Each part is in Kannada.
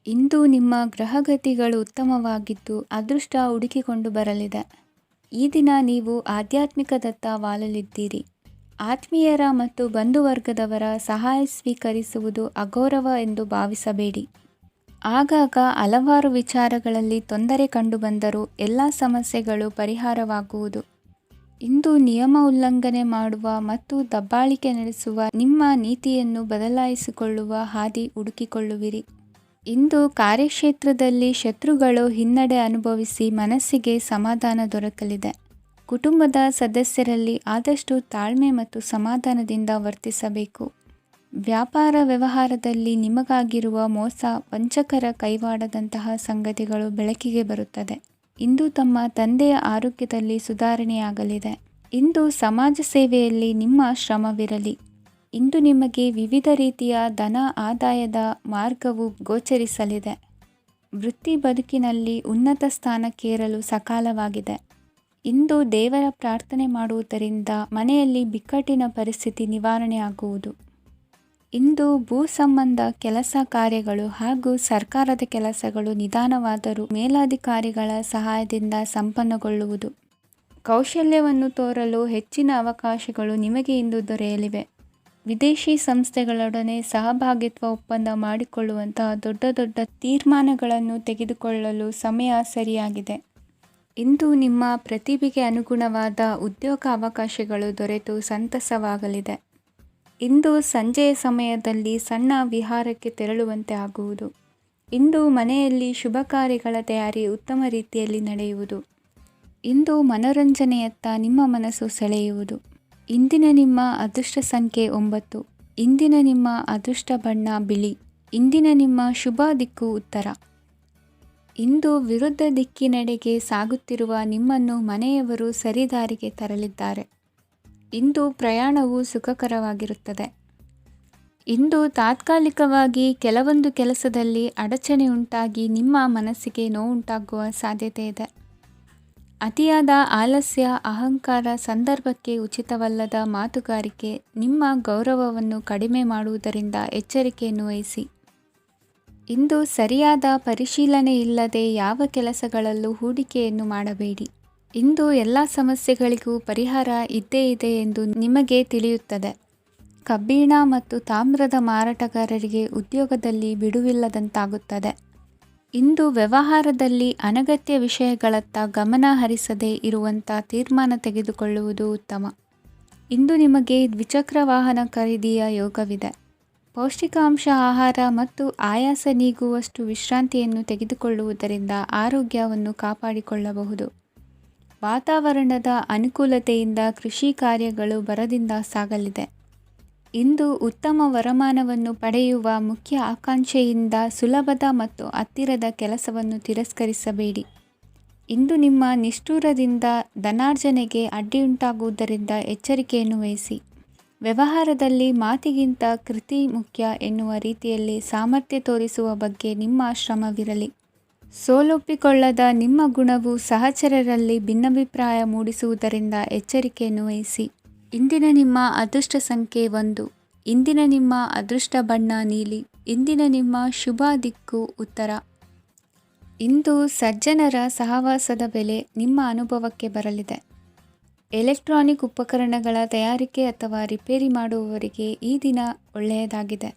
ಇಂದು ನಿಮ್ಮ ಗ್ರಹಗತಿಗಳು ಉತ್ತಮವಾಗಿದ್ದು ಅದೃಷ್ಟ ಹುಡುಕಿಕೊಂಡು ಬರಲಿದೆ. ಈ ದಿನ ನೀವು ಆಧ್ಯಾತ್ಮಿಕದತ್ತ ವಾಲಲಿದ್ದೀರಿ. ಆತ್ಮೀಯರ ಮತ್ತು ಬಂಧುವರ್ಗದವರ ಸಹಾಯ ಸ್ವೀಕರಿಸುವುದು ಅಗೌರವ ಎಂದು ಭಾವಿಸಬೇಡಿ. ಆಗಾಗ ಹಲವಾರು ವಿಚಾರಗಳಲ್ಲಿ ತೊಂದರೆ ಕಂಡುಬಂದರೂ ಎಲ್ಲ ಸಮಸ್ಯೆಗಳು ಪರಿಹಾರವಾಗುವುದು. ಇಂದು ನಿಯಮ ಉಲ್ಲಂಘನೆ ಮಾಡುವ ಮತ್ತು ದಬ್ಬಾಳಿಕೆ ನಡೆಸುವ ನಿಮ್ಮ ನೀತಿಯನ್ನು ಬದಲಾಯಿಸಿಕೊಳ್ಳುವ ಹಾದಿ ಹುಡುಕಿಕೊಳ್ಳುವಿರಿ. ಇಂದು ಕಾರ್ಯಕ್ಷೇತ್ರದಲ್ಲಿ ಶತ್ರುಗಳು ಹಿನ್ನಡೆ ಅನುಭವಿಸಿ ಮನಸ್ಸಿಗೆ ಸಮಾಧಾನ ದೊರಕಲಿದೆ. ಕುಟುಂಬದ ಸದಸ್ಯರಲ್ಲಿ ಆದಷ್ಟು ತಾಳ್ಮೆ ಮತ್ತು ಸಮಾಧಾನದಿಂದ ವರ್ತಿಸಬೇಕು. ವ್ಯಾಪಾರ ವ್ಯವಹಾರದಲ್ಲಿ ನಿಮಗಾಗಿರುವ ಮೋಸ, ವಂಚಕರ ಕೈವಾಡದಂತಹ ಸಂಗತಿಗಳು ಬೆಳಕಿಗೆ ಬರುತ್ತದೆ. ಇಂದು ತಮ್ಮ ತಂದೆಯ ಆರೋಗ್ಯದಲ್ಲಿ ಸುಧಾರಣೆಯಾಗಲಿದೆ. ಇಂದು ಸಮಾಜ ಸೇವೆಯಲ್ಲಿ ನಿಮ್ಮ ಶ್ರಮವಿರಲಿ. ಇಂದು ನಿಮಗೆ ವಿವಿಧ ರೀತಿಯ ಧನ ಆದಾಯದ ಮಾರ್ಗವು ಗೋಚರಿಸಲಿದೆ. ವೃತ್ತಿ ಬದುಕಿನಲ್ಲಿ ಉನ್ನತ ಸ್ಥಾನಕ್ಕೇರಲು ಸಕಾಲವಾಗಿದೆ. ಇಂದು ದೇವರ ಪ್ರಾರ್ಥನೆ ಮಾಡುವುದರಿಂದ ಮನೆಯಲ್ಲಿ ಬಿಕ್ಕಟ್ಟಿನ ಪರಿಸ್ಥಿತಿ ನಿವಾರಣೆಯಾಗುವುದು. ಇಂದು ಭೂ ಸಂಬಂಧ ಕೆಲಸ ಕಾರ್ಯಗಳು ಹಾಗೂ ಸರ್ಕಾರದ ಕೆಲಸಗಳು ನಿಧಾನವಾದರೂ ಮೇಲಾಧಿಕಾರಿಗಳ ಸಹಾಯದಿಂದ ಸಂಪನ್ನಗೊಳ್ಳುವುದು. ಕೌಶಲ್ಯವನ್ನು ತೋರಲು ಹೆಚ್ಚಿನ ಅವಕಾಶಗಳು ನಿಮಗೆ ಇಂದು ದೊರೆಯಲಿವೆ. ವಿದೇಶಿ ಸಂಸ್ಥೆಗಳೊಡನೆ ಸಹಭಾಗಿತ್ವ ಒಪ್ಪಂದ ಮಾಡಿಕೊಳ್ಳುವಂತಹ ದೊಡ್ಡ ದೊಡ್ಡ ತೀರ್ಮಾನಗಳನ್ನು ತೆಗೆದುಕೊಳ್ಳಲು ಸಮಯ ಸರಿಯಾಗಿದೆ. ಇಂದು ನಿಮ್ಮ ಪ್ರತಿಭೆಗೆ ಅನುಗುಣವಾದ ಉದ್ಯೋಗ ಅವಕಾಶಗಳು ದೊರೆತು ಸಂತಸವಾಗಲಿದೆ. ಇಂದು ಸಂಜೆಯ ಸಮಯದಲ್ಲಿ ಸಣ್ಣ ವಿಹಾರಕ್ಕೆ ತೆರಳುವಂತೆ ಆಗುವುದು. ಇಂದು ಮನೆಯಲ್ಲಿ ಶುಭ ಕಾರ್ಯಗಳ ತಯಾರಿ ಉತ್ತಮ ರೀತಿಯಲ್ಲಿ ನಡೆಯುವುದು. ಇಂದು ಮನೋರಂಜನೆಯತ್ತ ನಿಮ್ಮ ಮನಸ್ಸು ಸೆಳೆಯುವುದು. ಇಂದಿನ ನಿಮ್ಮ ಅದೃಷ್ಟ ಸಂಖ್ಯೆ 9. ಇಂದಿನ ನಿಮ್ಮ ಅದೃಷ್ಟ ಬಣ್ಣ ಬಿಳಿ. ಇಂದಿನ ನಿಮ್ಮ ಶುಭ ದಿಕ್ಕು ಉತ್ತರ. ಇಂದು ವಿರುದ್ಧ ದಿಕ್ಕಿನೆಡೆಗೆ ಸಾಗುತ್ತಿರುವ ನಿಮ್ಮನ್ನು ಮನೆಯವರು ಸರಿದಾರಿಗೆ ತರಲಿದ್ದಾರೆ. ಇಂದು ಪ್ರಯಾಣವು ಸುಖಕರವಾಗಿರುತ್ತದೆ. ಇಂದು ತಾತ್ಕಾಲಿಕವಾಗಿ ಕೆಲವೊಂದು ಕೆಲಸದಲ್ಲಿ ಅಡಚಣೆ ಉಂಟಾಗಿ ನಿಮ್ಮ ಮನಸ್ಸಿಗೆ ನೋವುಂಟಾಗುವ ಸಾಧ್ಯತೆ ಇದೆ. ಅತಿಯಾದ ಆಲಸ್ಯ, ಅಹಂಕಾರ, ಸಂದರ್ಭಕ್ಕೆ ಉಚಿತವಲ್ಲದ ಮಾತುಗಾರಿಕೆ ನಿಮ್ಮ ಗೌರವವನ್ನು ಕಡಿಮೆ ಮಾಡುವುದರಿಂದ ಎಚ್ಚರಿಕೆಯನ್ನು ವಹಿಸಿ. ಇಂದು ಸರಿಯಾದ ಪರಿಶೀಲನೆ ಇಲ್ಲದೆ ಯಾವ ಕೆಲಸಗಳಲ್ಲೂ ಹೂಡಿಕೆಯನ್ನು ಮಾಡಬೇಡಿ. ಇಂದು ಎಲ್ಲ ಸಮಸ್ಯೆಗಳಿಗೂ ಪರಿಹಾರ ಇದ್ದೇ ಇದೆ ಎಂದು ನಿಮಗೆ ತಿಳಿಯುತ್ತದೆ. ಕಬ್ಬಿಣ ಮತ್ತು ತಾಮ್ರದ ಮಾರಾಟಗಾರರಿಗೆ ಉದ್ಯೋಗದಲ್ಲಿ ಬಿಡುವಿಲ್ಲದಂತಾಗುತ್ತದೆ. ಇಂದು ವ್ಯವಹಾರದಲ್ಲಿ ಅನಗತ್ಯ ವಿಷಯಗಳತ್ತ ಗಮನ ಹರಿಸದೇ ಇರುವಂಥ ತೀರ್ಮಾನ ತೆಗೆದುಕೊಳ್ಳುವುದು ಉತ್ತಮ. ಇಂದು ನಿಮಗೆ ದ್ವಿಚಕ್ರ ವಾಹನ ಖರೀದಿಯ ಯೋಗವಿದೆ. ಪೌಷ್ಟಿಕಾಂಶ ಆಹಾರ ಮತ್ತು ಆಯಾಸ ನೀಗುವಷ್ಟು ವಿಶ್ರಾಂತಿಯನ್ನು ತೆಗೆದುಕೊಳ್ಳುವುದರಿಂದ ಆರೋಗ್ಯವನ್ನು ಕಾಪಾಡಿಕೊಳ್ಳಬಹುದು. ವಾತಾವರಣದ ಅನುಕೂಲತೆಯಿಂದ ಕೃಷಿ ಕಾರ್ಯಗಳು ಭರದಿಂದ ಸಾಗಲಿದೆ. ಇಂದು ಉತ್ತಮ ವರಮಾನವನ್ನು ಪಡೆಯುವ ಮುಖ್ಯ ಆಕಾಂಕ್ಷೆಯಿಂದ ಸುಲಭದ ಮತ್ತು ಹತ್ತಿರದ ಕೆಲಸವನ್ನು ತಿರಸ್ಕರಿಸಬೇಡಿ. ಇಂದು ನಿಮ್ಮ ನಿಷ್ಠುರದಿಂದ ಧನಾರ್ಜನೆಗೆ ಅಡ್ಡಿಯುಂಟಾಗುವುದರಿಂದ ಎಚ್ಚರಿಕೆಯನ್ನು ವಹಿಸಿ. ವ್ಯವಹಾರದಲ್ಲಿ ಮಾತಿಗಿಂತ ಕೃತಿ ಮುಖ್ಯ ಎನ್ನುವ ರೀತಿಯಲ್ಲಿ ಸಾಮರ್ಥ್ಯ ತೋರಿಸುವ ಬಗ್ಗೆ ನಿಮ್ಮ ಶ್ರಮವಿರಲಿ. ಸೋಲೊಪ್ಪಿಕೊಳ್ಳದ ನಿಮ್ಮ ಗುಣವು ಸಹಚರರಲ್ಲಿ ಭಿನ್ನಾಭಿಪ್ರಾಯ ಮೂಡಿಸುವುದರಿಂದ ಎಚ್ಚರಿಕೆಯನ್ನು ವಹಿಸಿ. ಇಂದಿನ ನಿಮ್ಮ ಅದೃಷ್ಟ ಸಂಖ್ಯೆ 1. ಇಂದಿನ ನಿಮ್ಮ ಅದೃಷ್ಟ ಬಣ್ಣ ನೀಲಿ. ಇಂದಿನ ನಿಮ್ಮ ಶುಭ ದಿಕ್ಕು ಉತ್ತರ. ಇಂದು ಸಜ್ಜನರ ಸಹವಾಸದ ಬೆಲೆ ನಿಮ್ಮ ಅನುಭವಕ್ಕೆ ಬರಲಿದೆ. ಎಲೆಕ್ಟ್ರಾನಿಕ್ ಉಪಕರಣಗಳ ತಯಾರಿಕೆ ಅಥವಾ ರಿಪೇರಿ ಮಾಡುವವರಿಗೆ ಈ ದಿನ ಒಳ್ಳೆಯದಾಗಿದೆ.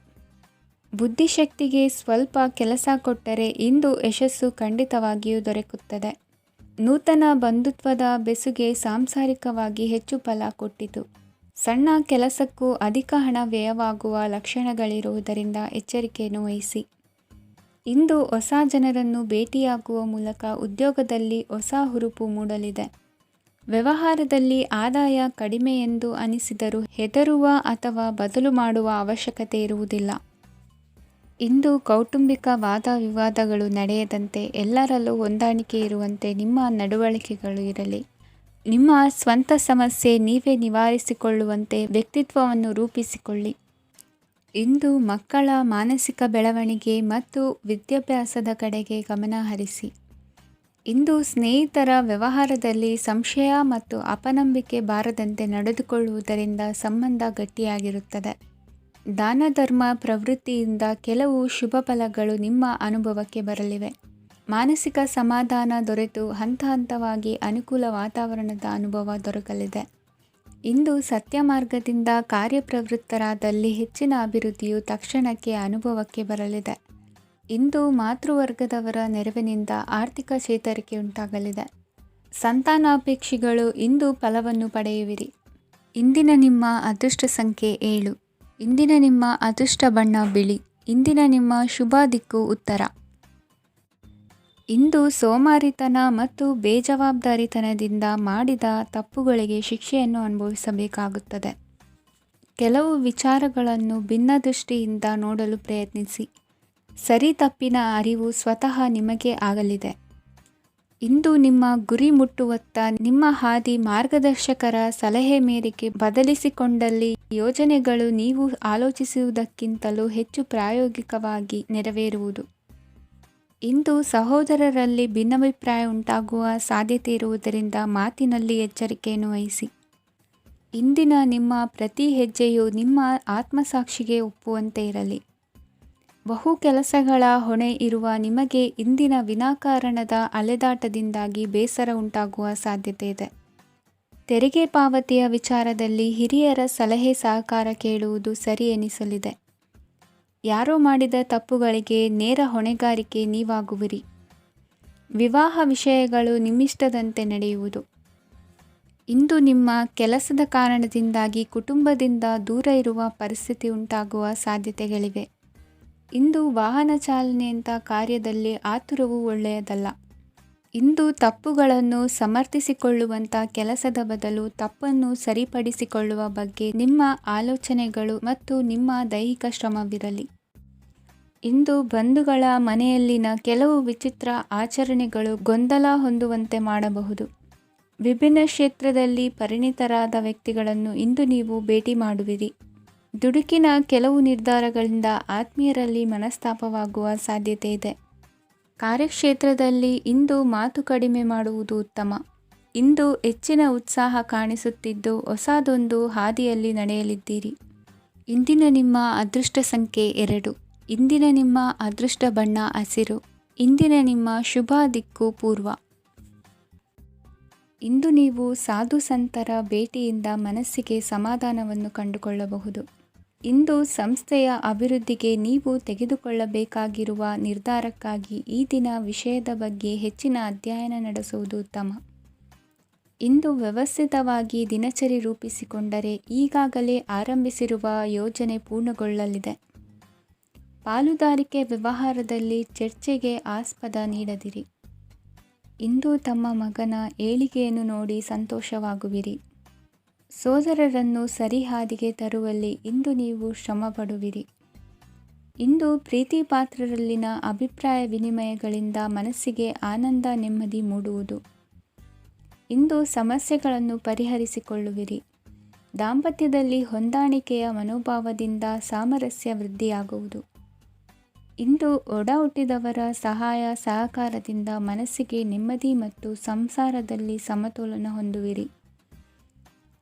ಬುದ್ಧಿಶಕ್ತಿಗೆ ಸ್ವಲ್ಪ ಕೆಲಸ ಕೊಟ್ಟರೆ ಇಂದು ಯಶಸ್ಸು ಖಂಡಿತವಾಗಿಯೂ ದೊರಕುತ್ತದೆ. ನೂತನ ಬಂಧುತ್ವದ ಬೆಸುಗೆ ಸಾಂಸಾರಿಕವಾಗಿ ಹೆಚ್ಚು ಫಲ ಕೊಟ್ಟಿತು. ಸಣ್ಣ ಕೆಲಸಕ್ಕೂ ಅಧಿಕ ಹಣ ವ್ಯಯವಾಗುವ ಲಕ್ಷಣಗಳಿರುವುದರಿಂದ ಎಚ್ಚರಿಕೆಯನ್ನು ವಹಿಸಿ. ಇಂದು ಹೊಸ ಜನರನ್ನು ಭೇಟಿಯಾಗುವ ಮೂಲಕ ಉದ್ಯೋಗದಲ್ಲಿ ಹೊಸ ಹುರುಪು ಮೂಡಲಿದೆ. ವ್ಯವಹಾರದಲ್ಲಿ ಆದಾಯ ಕಡಿಮೆ ಎಂದು ಅನಿಸಿದರೂ ಹೆದರುವ ಅಥವಾ ಬದಲು ಮಾಡುವ ಅವಶ್ಯಕತೆ ಇರುವುದಿಲ್ಲ. ಇಂದು ಕೌಟುಂಬಿಕ ವಾದ ವಿವಾದಗಳು ನಡೆಯದಂತೆ ಎಲ್ಲರಲ್ಲೂ ಹೊಂದಾಣಿಕೆ ಇರುವಂತೆ ನಿಮ್ಮ ನಡವಳಿಕೆಗಳು ಇರಲಿ. ನಿಮ್ಮ ಸ್ವಂತ ಸಮಸ್ಯೆ ನೀವೇ ನಿವಾರಿಸಿಕೊಳ್ಳುವಂತೆ ವ್ಯಕ್ತಿತ್ವವನ್ನು ರೂಪಿಸಿಕೊಳ್ಳಿ. ಇಂದು ಮಕ್ಕಳ ಮಾನಸಿಕ ಬೆಳವಣಿಗೆ ಮತ್ತು ವಿದ್ಯಾಭ್ಯಾಸದ ಕಡೆಗೆ ಗಮನ ಹರಿಸಿ. ಇಂದು ಸ್ನೇಹಿತರ ವ್ಯವಹಾರದಲ್ಲಿ ಸಂಶಯ ಮತ್ತು ಅಪನಂಬಿಕೆ ಬಾರದಂತೆ ನಡೆದುಕೊಳ್ಳುವುದರಿಂದ ಸಂಬಂಧ ಗಟ್ಟಿಯಾಗಿರುತ್ತದೆ. ದಾನ ಧರ್ಮ ಪ್ರವೃತ್ತಿಯಿಂದ ಕೆಲವು ಶುಭ ಫಲಗಳು ನಿಮ್ಮ ಅನುಭವಕ್ಕೆ ಬರಲಿವೆ. ಮಾನಸಿಕ ಸಮಾಧಾನ ದೊರೆತು ಹಂತ ಹಂತವಾಗಿ ಅನುಕೂಲ ವಾತಾವರಣದ ಅನುಭವ ದೊರಕಲಿದೆ. ಇಂದು ಸತ್ಯ ಮಾರ್ಗದಿಂದ ಕಾರ್ಯಪ್ರವೃತ್ತರಾದಲ್ಲಿ ಹೆಚ್ಚಿನ ಅಭಿವೃದ್ಧಿಯು ತಕ್ಷಣಕ್ಕೆ ಅನುಭವಕ್ಕೆ ಬರಲಿದೆ. ಇಂದು ಮಾತೃವರ್ಗದವರ ನೆರವಿನಿಂದ ಆರ್ಥಿಕ ಚೇತರಿಕೆ ಉಂಟಾಗಲಿದೆ. ಸಂತಾನಾಪೇಕ್ಷಿಗಳು ಇಂದು ಫಲವನ್ನು ಪಡೆಯುವಿರಿ. ಇಂದಿನ ನಿಮ್ಮ ಅದೃಷ್ಟ ಸಂಖ್ಯೆ 7. ಇಂದಿನ ನಿಮ್ಮ ಅದೃಷ್ಟ ಬಣ್ಣ ಬಿಳಿ. ಇಂದಿನ ನಿಮ್ಮ ಶುಭ ದಿಕ್ಕು ಉತ್ತರ. ಇಂದು ಸೋಮಾರಿತನ ಮತ್ತು ಬೇಜವಾಬ್ದಾರಿತನದಿಂದ ಮಾಡಿದ ತಪ್ಪುಗಳಿಗೆ ಶಿಕ್ಷೆಯನ್ನು ಅನುಭವಿಸಬೇಕಾಗುತ್ತದೆ. ಕೆಲವು ವಿಚಾರಗಳನ್ನು ಭಿನ್ನ ದೃಷ್ಟಿಯಿಂದ ನೋಡಲು ಪ್ರಯತ್ನಿಸಿ. ಸರಿ ತಪ್ಪಿನ ಅರಿವು ಸ್ವತಃ ನಿಮಗೆ ಆಗಲಿದೆ. ಇಂದು ನಿಮ್ಮ ಗುರಿ ಮುಟ್ಟುವತ್ತ ನಿಮ್ಮ ಹಾದಿ ಮಾರ್ಗದರ್ಶಕರ ಸಲಹೆ ಮೇರೆಗೆ ಬದಲಿಸಿಕೊಂಡಲ್ಲಿ ಯೋಜನೆಗಳು ನೀವು ಆಲೋಚಿಸುವುದಕ್ಕಿಂತಲೂ ಹೆಚ್ಚು ಪ್ರಾಯೋಗಿಕವಾಗಿ ನೆರವೇರುವುದು. ಇಂದು ಸಹೋದರರಲ್ಲಿ ಭಿನ್ನಾಭಿಪ್ರಾಯ ಉಂಟಾಗುವ ಸಾಧ್ಯತೆ ಇರುವುದರಿಂದ ಮಾತಿನಲ್ಲಿ ಎಚ್ಚರಿಕೆಯನ್ನು ವಹಿಸಿ. ಇಂದಿನ ನಿಮ್ಮ ಪ್ರತಿ ಹೆಜ್ಜೆಯು ನಿಮ್ಮ ಆತ್ಮಸಾಕ್ಷಿಗೆ ಒಪ್ಪುವಂತೆ ಇರಲಿ. ಬಹು ಕೆಲಸಗಳ ಹೊಣೆ ಇರುವ ನಿಮಗೆ ಇಂದಿನ ವಿನಾಕಾರಣದ ಅಲೆದಾಟದಿಂದಾಗಿ ಬೇಸರ ಉಂಟಾಗುವ ಸಾಧ್ಯತೆ ಇದೆ. ತೆರಿಗೆ ಪಾವತಿಯ ವಿಚಾರದಲ್ಲಿ ಹಿರಿಯರ ಸಲಹೆ ಸಹಕಾರ ಕೇಳುವುದು ಸರಿ ಎನಿಸಲಿದೆ. ಯಾರೋ ಮಾಡಿದ ತಪ್ಪುಗಳಿಗೆ ನೇರ ಹೊಣೆಗಾರಿಕೆ ನೀವಾಗುವಿರಿ. ವಿವಾಹ ವಿಷಯಗಳು ನಿಮ್ಮಿಷ್ಟದಂತೆ ನಡೆಯುವುದು. ಇಂದು ನಿಮ್ಮ ಕೆಲಸದ ಕಾರಣದಿಂದಾಗಿ ಕುಟುಂಬದಿಂದ ದೂರ ಇರುವ ಪರಿಸ್ಥಿತಿ ಉಂಟಾಗುವ ಸಾಧ್ಯತೆಗಳಿವೆ. ಇಂದು ವಾಹನ ಚಾಲನೆಯಂಥ ಕಾರ್ಯದಲ್ಲಿ ಆತುರವು ಒಳ್ಳೆಯದಲ್ಲ. ಇಂದು ತಪ್ಪುಗಳನ್ನು ಸಮರ್ಥಿಸಿಕೊಳ್ಳುವಂಥ ಕೆಲಸದ ಬದಲು ತಪ್ಪನ್ನು ಸರಿಪಡಿಸಿಕೊಳ್ಳುವ ಬಗ್ಗೆ ನಿಮ್ಮ ಆಲೋಚನೆಗಳು ಮತ್ತು ನಿಮ್ಮ ದೈಹಿಕ ಶ್ರಮವಿರಲಿ. ಇಂದು ಬಂಧುಗಳ ಮನೆಯಲ್ಲಿನ ಕೆಲವು ವಿಚಿತ್ರ ಆಚರಣೆಗಳು ಗೊಂದಲ ಹೊಂದುವಂತೆ ಮಾಡಬಹುದು. ವಿಭಿನ್ನ ಕ್ಷೇತ್ರದಲ್ಲಿ ಪರಿಣಿತರಾದ ವ್ಯಕ್ತಿಗಳನ್ನು ಇಂದು ನೀವು ಭೇಟಿ ಮಾಡುವಿರಿ. ದುಡುಕಿನ ಕೆಲವು ನಿರ್ಧಾರಗಳಿಂದ ಆತ್ಮೀಯರಲ್ಲಿ ಮನಸ್ತಾಪವಾಗುವ ಸಾಧ್ಯತೆ ಇದೆ. ಕಾರ್ಯಕ್ಷೇತ್ರದಲ್ಲಿ ಇಂದು ಮಾತು ಕಡಿಮೆ ಮಾಡುವುದು ಉತ್ತಮ. ಇಂದು ಹೆಚ್ಚಿನ ಉತ್ಸಾಹ ಕಾಣಿಸುತ್ತಿದ್ದು ಹೊಸದೊಂದು ಹಾದಿಯಲ್ಲಿ ನಡೆಯಲಿದ್ದೀರಿ. ಇಂದಿನ ನಿಮ್ಮ ಅದೃಷ್ಟ ಸಂಖ್ಯೆ 2. ಇಂದಿನ ನಿಮ್ಮ ಅದೃಷ್ಟ ಬಣ್ಣ ಹಸಿರು. ಇಂದಿನ ನಿಮ್ಮ ಶುಭ ದಿಕ್ಕು ಪೂರ್ವ. ಇಂದು ನೀವು ಸಾಧು ಸಂತರ ಭೇಟಿಯಿಂದ ಮನಸ್ಸಿಗೆ ಸಮಾಧಾನವನ್ನು ಕಂಡುಕೊಳ್ಳಬಹುದು. ಇಂದು ಸಂಸ್ಥೆಯ ಅಭಿವೃದ್ಧಿಗೆ ನೀವು ತೆಗೆದುಕೊಳ್ಳಬೇಕಾಗಿರುವ ನಿರ್ಧಾರಕ್ಕಾಗಿ ಈ ದಿನ ವಿಷಯದ ಬಗ್ಗೆ ಹೆಚ್ಚಿನ ಅಧ್ಯಯನ ನಡೆಸುವುದು ಉತ್ತಮ. ಇಂದು ವ್ಯವಸ್ಥಿತವಾಗಿ ದಿನಚರಿ ರೂಪಿಸಿಕೊಂಡರೆ ಈಗಾಗಲೇ ಆರಂಭಿಸಿರುವ ಯೋಜನೆ ಪೂರ್ಣಗೊಳ್ಳಲಿದೆ. ಪಾಲುದಾರಿಕೆ ವ್ಯವಹಾರದಲ್ಲಿ ಚರ್ಚೆಗೆ ಆಸ್ಪದ ನೀಡದಿರಿ. ಇಂದು ತಮ್ಮ ಮಗನ ಏಳಿಗೆಯನ್ನು ನೋಡಿ ಸಂತೋಷವಾಗುವಿರಿ. ಸೋದರರನ್ನು ಸರಿ ಹಾದಿಗೆ ತರುವಲ್ಲಿ ಇಂದು ನೀವು ಶ್ರಮಪಡುವಿರಿ. ಇಂದು ಪ್ರೀತಿ ಪಾತ್ರರಲ್ಲಿನ ಅಭಿಪ್ರಾಯ ವಿನಿಮಯಗಳಿಂದ ಮನಸ್ಸಿಗೆ ಆನಂದ ನೆಮ್ಮದಿ ಮೂಡುವುದು. ಇಂದು ಸಮಸ್ಯೆಗಳನ್ನು ಪರಿಹರಿಸಿಕೊಳ್ಳುವಿರಿ. ದಾಂಪತ್ಯದಲ್ಲಿ ಹೊಂದಾಣಿಕೆಯ ಮನೋಭಾವದಿಂದ ಸಾಮರಸ್ಯ ವೃದ್ಧಿಯಾಗುವುದು. ಇಂದು ಒಡ ಹುಟ್ಟಿದವರ ಸಹಾಯ ಸಹಕಾರದಿಂದ ಮನಸ್ಸಿಗೆ ನೆಮ್ಮದಿ ಮತ್ತು ಸಂಸಾರದಲ್ಲಿ ಸಮತೋಲನ ಹೊಂದುವಿರಿ.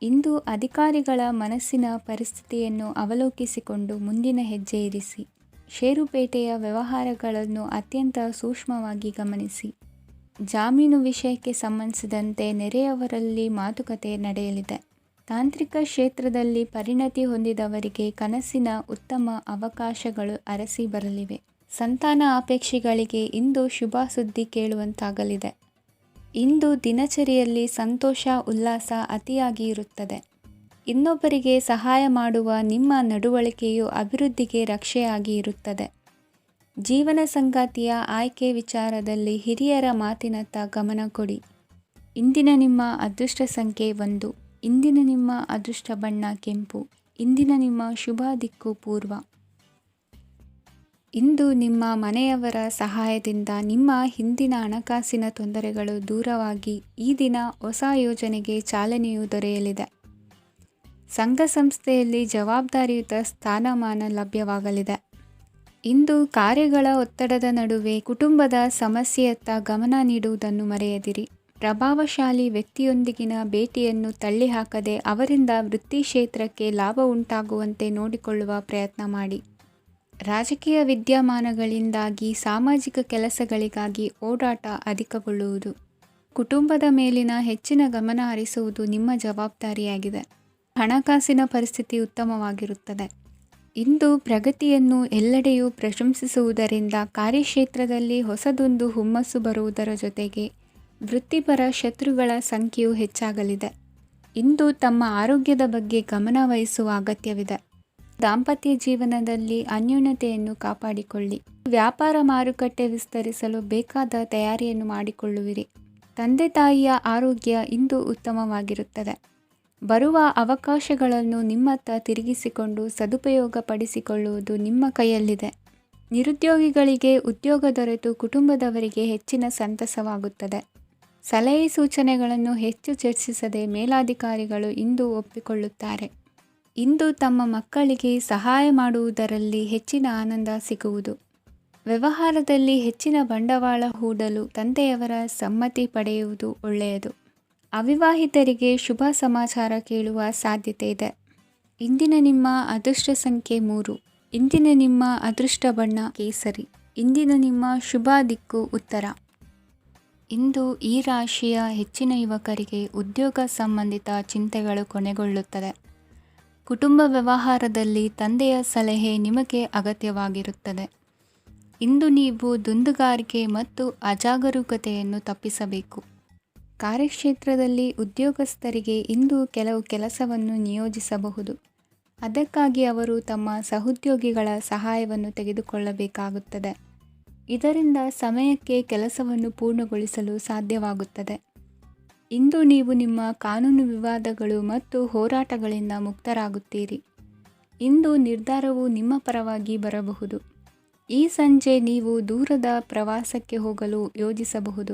ಇಂದು ಅಧಿಕಾರಿಗಳ ಮನಸ್ಸಿನ ಪರಿಸ್ಥಿತಿಯನ್ನು ಅವಲೋಕಿಸಿಕೊಂಡು ಮುಂದಿನ ಹೆಜ್ಜೆ ಇರಿಸಿ. ಷೇರುಪೇಟೆಯ ವ್ಯವಹಾರಗಳನ್ನು ಅತ್ಯಂತ ಸೂಕ್ಷ್ಮವಾಗಿ ಗಮನಿಸಿ. ಜಾಮೀನು ವಿಷಯಕ್ಕೆ ಸಂಬಂಧಿಸಿದಂತೆ ನೆರೆಯವರಲ್ಲಿ ಮಾತುಕತೆ ನಡೆಯಲಿದೆ. ತಾಂತ್ರಿಕ ಕ್ಷೇತ್ರದಲ್ಲಿ ಪರಿಣತಿ ಹೊಂದಿದವರಿಗೆ ಕನಸಿನ ಉತ್ತಮ ಅವಕಾಶಗಳು ಅರಸಿ ಬರಲಿವೆ. ಸಂತಾನ ಅಪೇಕ್ಷಿಗಳಿಗೆ ಇಂದು ಶುಭ ಸುದ್ದಿ ಕೇಳುವಂತಾಗಲಿದೆ. ಇಂದು ದಿನಚರಿಯಲ್ಲಿ ಸಂತೋಷ ಉಲ್ಲಾಸ ಅತಿಯಾಗಿ ಇರುತ್ತದೆ. ಇನ್ನೊಬ್ಬರಿಗೆ ಸಹಾಯ ಮಾಡುವ ನಿಮ್ಮ ನಡವಳಿಕೆಯು ಅಭಿವೃದ್ಧಿಗೆ ರಕ್ಷೆಯಾಗಿ ಇರುತ್ತದೆ. ಜೀವನ ಸಂಗಾತಿಯ ಆಯ್ಕೆ ವಿಚಾರದಲ್ಲಿ ಹಿರಿಯರ ಮಾತಿನತ್ತ ಗಮನ ಕೊಡಿ. ಇಂದಿನ ನಿಮ್ಮ ಅದೃಷ್ಟ ಸಂಖ್ಯೆ 1. ಇಂದಿನ ನಿಮ್ಮ ಅದೃಷ್ಟ ಬಣ್ಣ ಕೆಂಪು. ಇಂದಿನ ನಿಮ್ಮ ಶುಭ ದಿಕ್ಕು ಪೂರ್ವ. ಇಂದು ನಿಮ್ಮ ಮನೆಯವರ ಸಹಾಯದಿಂದ ನಿಮ್ಮ ಹಿಂದಿನ ಹಣಕಾಸಿನ ತೊಂದರೆಗಳು ದೂರವಾಗಿ ಈ ದಿನ ಹೊಸ ಯೋಜನೆಗೆ ಚಾಲನೆಯು ದೊರೆಯಲಿದೆ. ಸಂಘ ಸಂಸ್ಥೆಯಲ್ಲಿ ಜವಾಬ್ದಾರಿಯುತ ಸ್ಥಾನಮಾನ ಲಭ್ಯವಾಗಲಿದೆ. ಇಂದು ಕಾರ್ಯಗಳ ಒತ್ತಡದ ನಡುವೆ ಕುಟುಂಬದ ಸಮಸ್ಯೆಯತ್ತ ಗಮನ ನೀಡುವುದನ್ನು ಮರೆಯದಿರಿ. ಪ್ರಭಾವಶಾಲಿ ವ್ಯಕ್ತಿಯೊಂದಿಗಿನ ಭೇಟಿಯನ್ನು ತಳ್ಳಿಹಾಕದೆ ಅವರಿಂದ ವೃತ್ತಿ ಕ್ಷೇತ್ರಕ್ಕೆ ಲಾಭ ಉಂಟಾಗುವಂತೆ ನೋಡಿಕೊಳ್ಳುವ ಪ್ರಯತ್ನ ಮಾಡಿ. ರಾಜಕೀಯ ವಿದ್ಯಮಾನಗಳಿಂದಾಗಿ ಸಾಮಾಜಿಕ ಕೆಲಸಗಳಿಗಾಗಿ ಓಡಾಟ ಅಧಿಕಗೊಳ್ಳುವುದು. ಕುಟುಂಬದ ಮೇಲಿನ ಹೆಚ್ಚಿನ ಗಮನ ಹರಿಸುವುದು ನಿಮ್ಮ ಜವಾಬ್ದಾರಿಯಾಗಿದೆ. ಹಣಕಾಸಿನ ಪರಿಸ್ಥಿತಿ ಉತ್ತಮವಾಗಿರುತ್ತದೆ. ಇಂದು ಪ್ರಗತಿಯನ್ನು ಎಲ್ಲೆಡೆಯೂ ಪ್ರಶಂಸಿಸುವುದರಿಂದ ಕಾರ್ಯಕ್ಷೇತ್ರದಲ್ಲಿ ಹೊಸದೊಂದು ಹುಮ್ಮಸ್ಸು ಬರುವುದರ ಜೊತೆಗೆ ವೃತ್ತಿಪರ ಶತ್ರುಗಳ ಸಂಖ್ಯೆಯು ಹೆಚ್ಚಾಗಲಿದೆ. ಇಂದು ತಮ್ಮ ಆರೋಗ್ಯದ ಬಗ್ಗೆ ಗಮನ ವಹಿಸುವ ಅಗತ್ಯವಿದೆ. ದಾಂಪತ್ಯ ಜೀವನದಲ್ಲಿ ಅನ್ಯೋನ್ಯತೆಯನ್ನು ಕಾಪಾಡಿಕೊಳ್ಳಿ. ವ್ಯಾಪಾರ ಮಾರುಕಟ್ಟೆ ವಿಸ್ತರಿಸಲು ಬೇಕಾದ ತಯಾರಿಯನ್ನು ಮಾಡಿಕೊಳ್ಳುವಿರಿ. ತಂದೆ ತಾಯಿಯ ಆರೋಗ್ಯ ಇಂದು ಉತ್ತಮವಾಗಿರುತ್ತದೆ. ಬರುವ ಅವಕಾಶಗಳನ್ನು ನಿಮ್ಮತ್ತ ತಿರುಗಿಸಿಕೊಂಡು ಸದುಪಯೋಗಪಡಿಸಿಕೊಳ್ಳುವುದು ನಿಮ್ಮ ಕೈಯಲ್ಲಿದೆ. ನಿರುದ್ಯೋಗಿಗಳಿಗೆ ಉದ್ಯೋಗ ದೊರೆತು ಕುಟುಂಬದವರಿಗೆ ಹೆಚ್ಚಿನ ಸಂತಸವಾಗುತ್ತದೆ. ಸಲಹೆ ಸೂಚನೆಗಳನ್ನು ಹೆಚ್ಚು ಚರ್ಚಿಸದೆ ಮೇಲಾಧಿಕಾರಿಗಳು ಇಂದು ಒಪ್ಪಿಕೊಳ್ಳುತ್ತಾರೆ. ಇಂದು ತಮ್ಮ ಮಕ್ಕಳಿಗೆ ಸಹಾಯ ಮಾಡುವುದರಲ್ಲಿ ಹೆಚ್ಚಿನ ಆನಂದ ಸಿಗುವುದು. ವ್ಯವಹಾರದಲ್ಲಿ ಹೆಚ್ಚಿನ ಬಂಡವಾಳ ಹೂಡಲು ತಂದೆಯವರ ಸಮ್ಮತಿ ಪಡೆಯುವುದು ಒಳ್ಳೆಯದು. ಅವಿವಾಹಿತರಿಗೆ ಶುಭ ಸಮಾಚಾರ ಕೇಳುವ ಸಾಧ್ಯತೆ ಇದೆ. ಇಂದಿನ ನಿಮ್ಮ ಅದೃಷ್ಟ ಸಂಖ್ಯೆ 3. ಇಂದಿನ ನಿಮ್ಮ ಅದೃಷ್ಟ ಬಣ್ಣ ಕೇಸರಿ. ಇಂದಿನ ನಿಮ್ಮ ಶುಭ ದಿಕ್ಕು ಉತ್ತರ. ಇಂದು ಈ ರಾಶಿಯ ಹೆಚ್ಚಿನ ಯುವಕರಿಗೆ ಉದ್ಯೋಗ ಸಂಬಂಧಿತ ಚಿಂತೆಗಳು ಕೊನೆಗೊಳ್ಳುತ್ತದೆ. ಕುಟುಂಬ ವ್ಯವಹಾರದಲ್ಲಿ ತಂದೆಯ ಸಲಹೆ ನಿಮಗೆ ಅಗತ್ಯವಾಗಿರುತ್ತದೆ. ಇಂದು ನೀವು ದುಂದುಗಾರಿಕೆ ಮತ್ತು ಅಜಾಗರೂಕತೆಯನ್ನು ತಪ್ಪಿಸಬೇಕು. ಕಾರ್ಯಕ್ಷೇತ್ರದಲ್ಲಿ ಉದ್ಯೋಗಸ್ಥರಿಗೆ ಇಂದು ಕೆಲವು ಕೆಲಸವನ್ನು ನಿಯೋಜಿಸಬಹುದು. ಅದಕ್ಕಾಗಿ ಅವರು ತಮ್ಮ ಸಹೋದ್ಯೋಗಿಗಳ ಸಹಾಯವನ್ನು ತೆಗೆದುಕೊಳ್ಳಬೇಕಾಗುತ್ತದೆ. ಇದರಿಂದ ಸಮಯಕ್ಕೆ ಕೆಲಸವನ್ನು ಪೂರ್ಣಗೊಳಿಸಲು ಸಾಧ್ಯವಾಗುತ್ತದೆ. ಇಂದು ನೀವು ನಿಮ್ಮ ಕಾನೂನು ವಿವಾದಗಳು ಮತ್ತು ಹೋರಾಟಗಳಿಂದ ಮುಕ್ತರಾಗುತ್ತೀರಿ. ಇಂದು ನಿರ್ಧಾರವು ನಿಮ್ಮ ಪರವಾಗಿ ಬರಬಹುದು. ಈ ಸಂಜೆ ನೀವು ದೂರದ ಪ್ರವಾಸಕ್ಕೆ ಹೋಗಲು ಯೋಜಿಸಬಹುದು.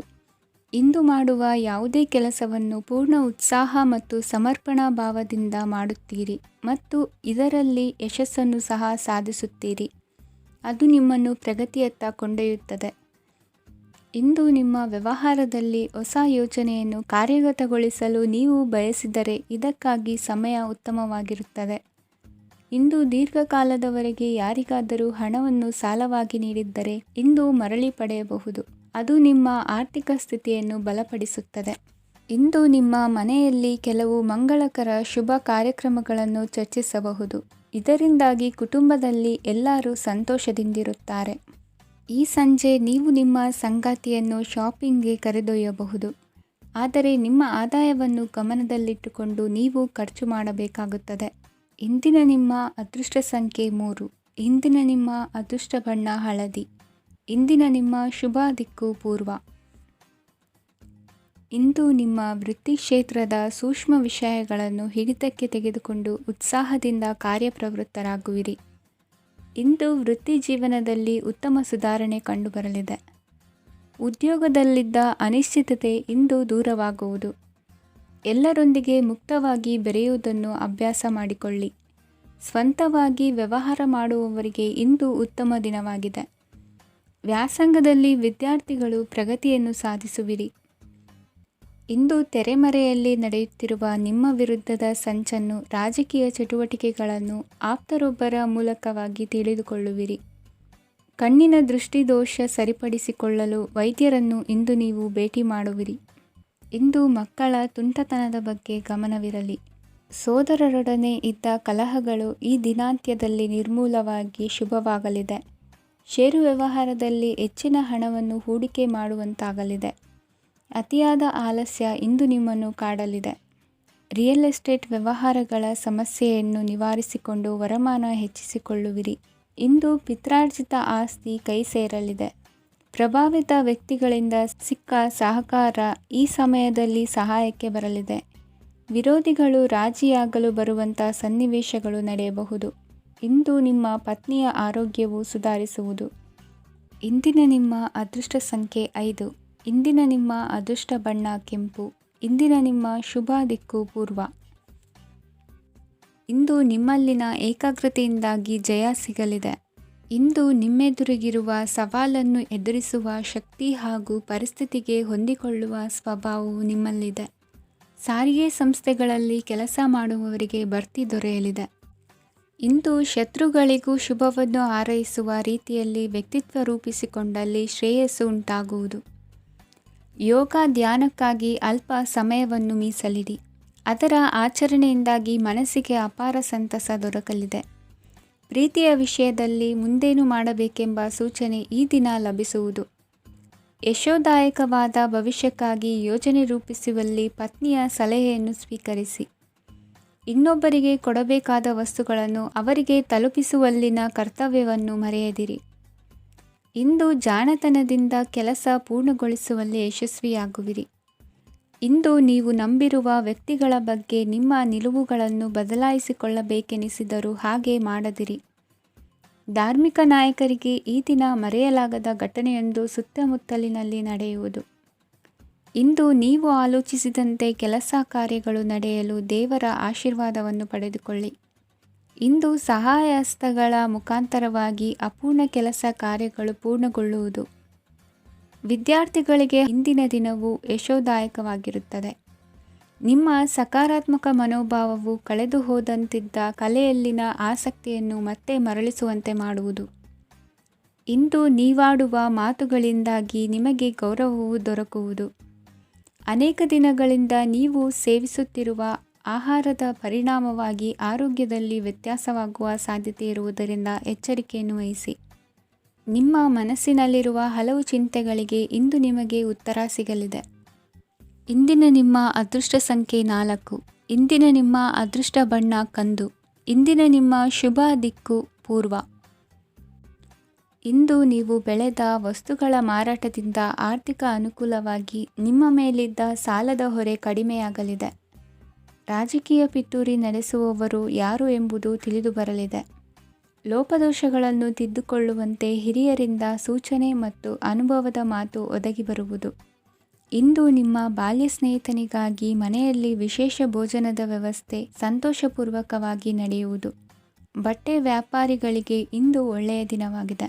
ಇಂದು ಮಾಡುವ ಯಾವುದೇ ಕೆಲಸವನ್ನು ಪೂರ್ಣ ಉತ್ಸಾಹ ಮತ್ತು ಸಮರ್ಪಣಾ ಭಾವದಿಂದ ಮಾಡುತ್ತೀರಿ ಮತ್ತು ಇದರಲ್ಲಿ ಯಶಸ್ಸನ್ನು ಸಹ ಸಾಧಿಸುತ್ತೀರಿ. ಅದು ನಿಮ್ಮನ್ನು ಪ್ರಗತಿಯತ್ತ ಕೊಂಡೊಯ್ಯುತ್ತದೆ. ಇಂದು ನಿಮ್ಮ ವ್ಯವಹಾರದಲ್ಲಿ ಹೊಸ ಯೋಜನೆಯನ್ನು ಕಾರ್ಯಗತಗೊಳಿಸಲು ನೀವು ಬಯಸಿದರೆ ಇದಕ್ಕಾಗಿ ಸಮಯ ಉತ್ತಮವಾಗಿರುತ್ತದೆ. ಇಂದು ದೀರ್ಘಕಾಲದವರೆಗೆ ಯಾರಿಗಾದರೂ ಹಣವನ್ನು ಸಾಲವಾಗಿ ನೀಡಿದ್ದರೆ ಇಂದು ಮರಳಿ ಪಡೆಯಬಹುದು. ಅದು ನಿಮ್ಮ ಆರ್ಥಿಕ ಸ್ಥಿತಿಯನ್ನು ಬಲಪಡಿಸುತ್ತದೆ. ಇಂದು ನಿಮ್ಮ ಮನೆಯಲ್ಲಿ ಕೆಲವು ಮಂಗಳಕರ ಶುಭ ಕಾರ್ಯಕ್ರಮಗಳನ್ನು ಚರ್ಚಿಸಬಹುದು. ಇದರಿಂದಾಗಿ ಕುಟುಂಬದಲ್ಲಿ ಎಲ್ಲರೂ ಸಂತೋಷದಿಂದಿರುತ್ತಾರೆ. ಈ ಸಂಜೆ ನೀವು ನಿಮ್ಮ ಸಂಗಾತಿಯನ್ನು ಶಾಪಿಂಗ್ಗೆ ಕರೆದೊಯ್ಯಬಹುದು. ಆದರೆ ನಿಮ್ಮ ಆದಾಯವನ್ನು ಗಮನದಲ್ಲಿಟ್ಟುಕೊಂಡು ನೀವು ಖರ್ಚು ಮಾಡಬೇಕಾಗುತ್ತದೆ. ಇಂದಿನ ನಿಮ್ಮ ಅದೃಷ್ಟ ಸಂಖ್ಯೆ 3. ಇಂದಿನ ನಿಮ್ಮ ಅದೃಷ್ಟ ಬಣ್ಣ ಹಳದಿ. ಇಂದಿನ ನಿಮ್ಮ ಶುಭ ದಿಕ್ಕು ಪೂರ್ವ. ಇಂದು ನಿಮ್ಮ ವೃತ್ತಿ ಕ್ಷೇತ್ರದ ಸೂಕ್ಷ್ಮ ವಿಷಯಗಳನ್ನು ಹಿಡಿತಕ್ಕೆ ತೆಗೆದುಕೊಂಡು ಉತ್ಸಾಹದಿಂದ ಕಾರ್ಯಪ್ರವೃತ್ತರಾಗುವಿರಿ. ಇಂದು ವೃತ್ತಿ ಜೀವನದಲ್ಲಿ ಉತ್ತಮ ಸುಧಾರಣೆ ಕಂಡುಬರಲಿದೆ. ಉದ್ಯೋಗದಲ್ಲಿದ್ದ ಅನಿಶ್ಚಿತತೆ ಇಂದು ದೂರವಾಗುವುದು. ಎಲ್ಲರೊಂದಿಗೆ ಮುಕ್ತವಾಗಿ ಬೆರೆಯುವುದನ್ನು ಅಭ್ಯಾಸ ಮಾಡಿಕೊಳ್ಳಿ. ಸ್ವಂತವಾಗಿ ವ್ಯವಹಾರ ಮಾಡುವವರಿಗೆ ಇಂದು ಉತ್ತಮ ದಿನವಾಗಿದೆ. ವ್ಯಾಸಂಗದಲ್ಲಿ ವಿದ್ಯಾರ್ಥಿಗಳು ಪ್ರಗತಿಯನ್ನು ಸಾಧಿಸುವಿರಿ. ಇಂದು ತೆರೆಮರೆಯಲ್ಲಿ ನಡೆಯುತ್ತಿರುವ ನಿಮ್ಮ ವಿರುದ್ಧದ ಸಂಚನ್ನು, ರಾಜಕೀಯ ಚಟುವಟಿಕೆಗಳನ್ನು ಆಪ್ತರೊಬ್ಬರ ಮೂಲಕವಾಗಿ ತಿಳಿದುಕೊಳ್ಳುವಿರಿ. ಕಣ್ಣಿನ ದೃಷ್ಟಿದೋಷ ಸರಿಪಡಿಸಿಕೊಳ್ಳಲು ವೈದ್ಯರನ್ನು ಇಂದು ನೀವು ಭೇಟಿ ಮಾಡುವಿರಿ. ಇಂದು ಮಕ್ಕಳ ತುಂಟತನದ ಬಗ್ಗೆ ಗಮನವಿರಲಿ. ಸೋದರರೊಡನೆ ಇದ್ದ ಕಲಹಗಳು ಈ ದಿನಾಂತ್ಯದಲ್ಲಿ ನಿರ್ಮೂಲವಾಗಿ ಶುಭವಾಗಲಿದೆ. ಷೇರು ವ್ಯವಹಾರದಲ್ಲಿ ಹೆಚ್ಚಿನ ಹಣವನ್ನು ಹೂಡಿಕೆ ಮಾಡುವಂತಾಗಲಿದೆ. ಅತಿಯಾದ ಆಲಸ್ಯ ಇಂದು ನಿಮ್ಮನ್ನು ಕಾಡಲಿದೆ. ರಿಯಲ್ ಎಸ್ಟೇಟ್ ವ್ಯವಹಾರಗಳ ಸಮಸ್ಯೆಯನ್ನು ನಿವಾರಿಸಿಕೊಂಡು ವರಮಾನ ಹೆಚ್ಚಿಸಿಕೊಳ್ಳುವಿರಿ. ಇಂದು ಪಿತ್ರಾರ್ಜಿತ ಆಸ್ತಿ ಕೈ ಸೇರಲಿದೆ. ಪ್ರಭಾವಿತ ವ್ಯಕ್ತಿಗಳಿಂದ ಸಿಕ್ಕ ಸಹಕಾರ ಈ ಸಮಯದಲ್ಲಿ ಸಹಾಯಕ್ಕೆ ಬರಲಿದೆ. ವಿರೋಧಿಗಳು ರಾಜಿಯಾಗಲು ಬರುವಂಥ ಸನ್ನಿವೇಶಗಳು ನಡೆಯಬಹುದು. ಇಂದು ನಿಮ್ಮ ಪತ್ನಿಯ ಆರೋಗ್ಯವು ಸುಧಾರಿಸುವುದು. ಇಂದಿನ ನಿಮ್ಮ ಅದೃಷ್ಟ ಸಂಖ್ಯೆ 5. ಇಂದಿನ ನಿಮ್ಮ ಅದೃಷ್ಟ ಬಣ್ಣ ಕೆಂಪು. ಇಂದಿನ ನಿಮ್ಮ ಶುಭ ದಿಕ್ಕು ಪೂರ್ವ. ಇಂದು ನಿಮ್ಮಲ್ಲಿನ ಏಕಾಗ್ರತೆಯಿಂದಾಗಿ ಜಯ ಸಿಗಲಿದೆ. ಇಂದು ನಿಮ್ಮೆದುರಿಗಿರುವ ಸವಾಲನ್ನು ಎದುರಿಸುವ ಶಕ್ತಿ ಹಾಗೂ ಪರಿಸ್ಥಿತಿಗೆ ಹೊಂದಿಕೊಳ್ಳುವ ಸ್ವಭಾವವು ನಿಮ್ಮಲ್ಲಿದೆ. ಸಾರಿಗೆ ಸಂಸ್ಥೆಗಳಲ್ಲಿ ಕೆಲಸ ಮಾಡುವವರಿಗೆ ಬಡ್ತಿ ದೊರೆಯಲಿದೆ. ಇಂದು ಶತ್ರುಗಳಿಗೂ ಶುಭವನ್ನು ಹಾರೈಸುವ ರೀತಿಯಲ್ಲಿ ವ್ಯಕ್ತಿತ್ವ ರೂಪಿಸಿಕೊಂಡಲ್ಲಿ ಶ್ರೇಯಸ್ಸು ಉಂಟಾಗುವುದು. ಯೋಗ ಧ್ಯಾನಕ್ಕಾಗಿ ಅಲ್ಪ ಸಮಯವನ್ನು ಮೀಸಲಿಡಿ. ಅದರ ಆಚರಣೆಯಿಂದಾಗಿ ಮನಸ್ಸಿಗೆ ಅಪಾರ ಸಂತಸ ದೊರಕಲಿದೆ. ಪ್ರೀತಿಯ ವಿಷಯದಲ್ಲಿ ಮುಂದೇನು ಮಾಡಬೇಕೆಂಬ ಸೂಚನೆ ಈ ದಿನ ಲಭಿಸುವುದು. ಯಶೋದಾಯಕವಾದ ಭವಿಷ್ಯಕ್ಕಾಗಿ ಯೋಜನೆ ರೂಪಿಸುವಲ್ಲಿ ಪತ್ನಿಯ ಸಲಹೆಯನ್ನು ಸ್ವೀಕರಿಸಿ. ಇನ್ನೊಬ್ಬರಿಗೆ ಕೊಡಬೇಕಾದ ವಸ್ತುಗಳನ್ನು ಅವರಿಗೆ ತಲುಪಿಸುವಲ್ಲಿನ ಕರ್ತವ್ಯವನ್ನು ಮರೆಯದಿರಿ. ಇಂದು ಜಾಣತನದಿಂದ ಕೆಲಸ ಪೂರ್ಣಗೊಳಿಸುವಲ್ಲಿ ಯಶಸ್ವಿಯಾಗುವಿರಿ. ಇಂದು ನೀವು ನಂಬಿರುವ ವ್ಯಕ್ತಿಗಳ ಬಗ್ಗೆ ನಿಮ್ಮ ನಿಲುವುಗಳನ್ನು ಬದಲಾಯಿಸಿಕೊಳ್ಳಬೇಕೆನಿಸಿದರೂ ಹಾಗೆ ಮಾಡದಿರಿ. ಧಾರ್ಮಿಕ ನಾಯಕರಿಗೆ ಈ ದಿನ ಮರೆಯಲಾಗದ ಘಟನೆಯೊಂದು ಸುತ್ತಮುತ್ತಲಿನಲ್ಲಿ ನಡೆಯುವುದು. ಇಂದು ನೀವು ಆಲೋಚಿಸಿದಂತೆ ಕೆಲಸ ಕಾರ್ಯಗಳು ನಡೆಯಲು ದೇವರ ಆಶೀರ್ವಾದವನ್ನು ಪಡೆದುಕೊಳ್ಳಿ. ಇಂದು ಸಹಾಯ ಹಸ್ತಗಳ ಮುಖಾಂತರವಾಗಿ ಅಪೂರ್ಣ ಕೆಲಸ ಕಾರ್ಯಗಳು ಪೂರ್ಣಗೊಳ್ಳುವುದು. ವಿದ್ಯಾರ್ಥಿಗಳಿಗೆ ಇಂದಿನ ದಿನವು ಯಶೋದಾಯಕವಾಗಿರುತ್ತದೆ. ನಿಮ್ಮ ಸಕಾರಾತ್ಮಕ ಮನೋಭಾವವು ಕಳೆದು ಹೋದಂತಿದ್ದ ಕಲೆಯಲ್ಲಿನ ಆಸಕ್ತಿಯನ್ನು ಮತ್ತೆ ಮರಳಿಸುವಂತೆ ಮಾಡುವುದು. ಇಂದು ನೀವಾಡುವ ಮಾತುಗಳಿಂದಾಗಿ ನಿಮಗೆ ಗೌರವವು ದೊರಕುವುದು. ಅನೇಕ ದಿನಗಳಿಂದ ನೀವು ಸೇವಿಸುತ್ತಿರುವ ಆಹಾರದ ಪರಿಣಾಮವಾಗಿ ಆರೋಗ್ಯದಲ್ಲಿ ವ್ಯತ್ಯಾಸವಾಗುವ ಸಾಧ್ಯತೆ ಇರುವುದರಿಂದ ಎಚ್ಚರಿಕೆಯನ್ನು ವಹಿಸಿ. ನಿಮ್ಮ ಮನಸ್ಸಿನಲ್ಲಿರುವ ಹಲವು ಚಿಂತೆಗಳಿಗೆ ಇಂದು ನಿಮಗೆ ಉತ್ತರ ಸಿಗಲಿದೆ. ಇಂದಿನ ನಿಮ್ಮ ಅದೃಷ್ಟ ಸಂಖ್ಯೆ 4. ಇಂದಿನ ನಿಮ್ಮ ಅದೃಷ್ಟ ಬಣ್ಣ ಕಂದು. ಇಂದಿನ ನಿಮ್ಮ ಶುಭ ದಿಕ್ಕು ಪೂರ್ವ. ಇಂದು ನೀವು ಬೆಳೆದ ವಸ್ತುಗಳ ಮಾರಾಟದಿಂದ ಆರ್ಥಿಕ ಅನುಕೂಲವಾಗಿ ನಿಮ್ಮ ಮೇಲಿದ್ದ ಸಾಲದ ಹೊರೆ ಕಡಿಮೆಯಾಗಲಿದೆ. ರಾಜಕೀಯ ಪಿತೂರಿ ನಡೆಸುವವರು ಯಾರು ಎಂಬುದು ತಿಳಿದು ಬರಲಿದೆ. ಲೋಪದೋಷಗಳನ್ನು ತಿದ್ದುಕೊಳ್ಳುವಂತೆ ಹಿರಿಯರಿಂದ ಸೂಚನೆ ಮತ್ತು ಅನುಭವದ ಮಾತು ಒದಗಿ ಬರುವುದು. ಇಂದು ನಿಮ್ಮ ಬಾಲ್ಯ ಸ್ನೇಹಿತನಿಗಾಗಿ ಮನೆಯಲ್ಲಿ ವಿಶೇಷ ಭೋಜನದ ವ್ಯವಸ್ಥೆ ಸಂತೋಷಪೂರ್ವಕವಾಗಿ ನಡೆಯುವುದು. ಬಟ್ಟೆ ವ್ಯಾಪಾರಿಗಳಿಗೆ ಇಂದು ಒಳ್ಳೆಯ ದಿನವಾಗಿದೆ.